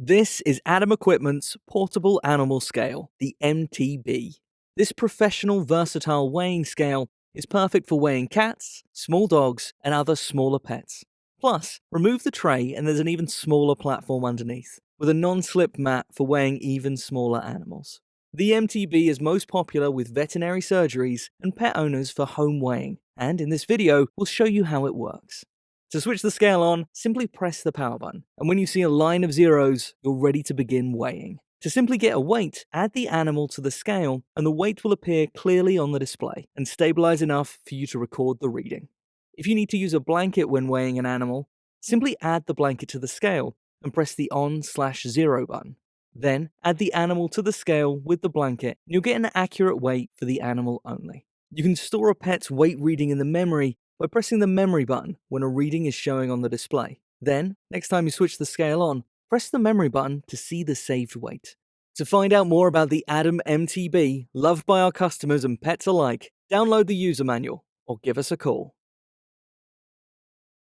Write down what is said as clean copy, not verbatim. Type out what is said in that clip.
This is Adam Equipment's portable animal scale, the MTB. This professional versatile weighing scale is perfect for weighing cats, small dogs, and other smaller pets. Plus, remove the tray and there's an even smaller platform underneath, with a non-slip mat for weighing even smaller animals. The MTB is most popular with veterinary surgeries and pet owners for home weighing, and in this video, we'll show you how it works. To switch the scale on, simply press the power button, and when you see a line of zeros, you're ready to begin weighing. To simply get a weight, add the animal to the scale, and the weight will appear clearly on the display and stabilize enough for you to record the reading. If you need to use a blanket when weighing an animal, simply add the blanket to the scale and press the on/0 button. Then, add the animal to the scale with the blanket, and you'll get an accurate weight for the animal only. You can store a pet's weight reading in the memory by pressing the memory button when a reading is showing on the display. Then, next time you switch the scale on, press the memory button to see the saved weight. To find out more about the Adam MTB, loved by our customers and pets alike, download the user manual or give us a call.